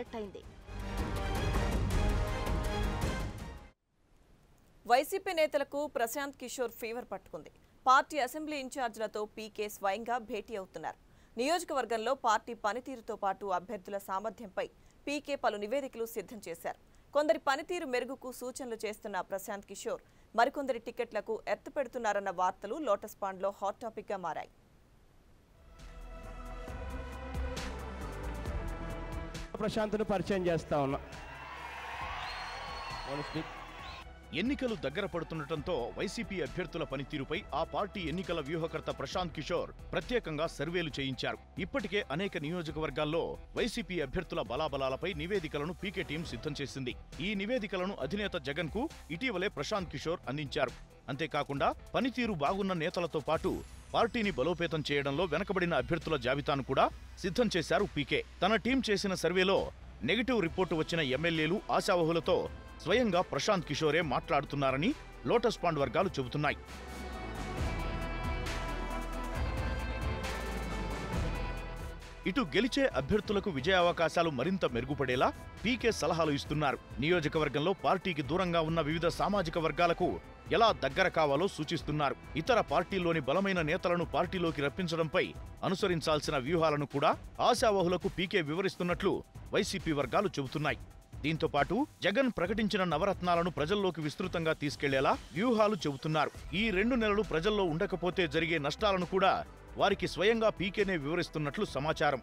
పడ్డట్టయింది. YCP నేతలకు Prashanth Kishore fever పట్టుకుంది. Party assembly ఇన్ఛార్జీలతో పీకే స్వయంగా భేటీ అవుతున్నారు. నియోజకవర్గంలో పార్టీ పనితీరుతో పాటు అభ్యర్థుల సామర్థ్యంపై పీకే పలు నివేదికలు సిద్ధం చేశారు. కొందరి పనితీరు మెరుగుకు సూచనలు చేస్తున్న ప్రశాంత్ కిషోర్ మరికొందరి టికెట్లకు ఎత్తుపెడుతున్నారన్న వార్తలు లోటస్ పాండ్లో హాట్ టాపిక్ గా మారాయి. ప్రశాంత్ను పరిచయం చేస్తా ఉన్నా. ఎన్నికలు దగ్గర పడుతుండటంతో వైసీపీ అభ్యర్థుల పనితీరుపై ఆ పార్టీ ఎన్నికల వ్యూహకర్త ప్రశాంత్ కిషోర్ ప్రత్యేకంగా సర్వేలు చేయించారు. ఇప్పటికే అనేక నియోజకవర్గాల్లో వైసీపీ అభ్యర్థుల బలాబలాలపై నివేదికలను పీకే టీం సిద్ధం చేసింది. ఈ నివేదికలను అధినేత జగన్ కు ఇటీవలే ప్రశాంత్ కిషోర్ అందించారు. అంతేకాకుండా పనితీరు బాగున్న నేతలతో పాటు పార్టీని బలోపేతం చేయడంలో వెనకబడిన అభ్యర్థుల జాబితాను కూడా సిద్ధం చేశారు పీకే. తన టీం చేసిన సర్వేలో నెగటివ్ రిపోర్టు వచ్చిన ఎమ్మెల్యేలు, ఆశావహులతో స్వయంగా ప్రశాంత్ కిషోరే మాట్లాడుతున్నారని లోటస్ పాండ్ వర్గాలు చెబుతున్నాయి. ఇటు గెలిచే అభ్యర్థులకు విజయావకాశాలు మరింత మెరుగుపడేలా పీకే సలహాలు ఇస్తున్నారు. నియోజకవర్గంలో పార్టీకి దూరంగా ఉన్న వివిధ సామాజిక వర్గాలకు ఎలా దగ్గర కావాలో సూచిస్తున్నారు. ఇతర పార్టీల్లోని బలమైన నేతలను పార్టీలోకి రప్పించడంపై అనుసరించాల్సిన వ్యూహాలను కూడా ఆశావహులకు పీకే వివరిస్తున్నట్లు వైసీపీ వర్గాలు చెబుతున్నాయి. దీంతో పాటు జగన్ ప్రకటించిన నవరత్నాలను ప్రజల్లోకి విస్తృతంగా తీసుకెళ్లేలా వ్యూహాలు చెబుతున్నారు. ఈ 2 నెలలు ప్రజల్లో ఉండకపోతే జరిగే నష్టాలను కూడా వారికి స్వయంగా పీకేనే వివరిస్తున్నట్లు సమాచారం.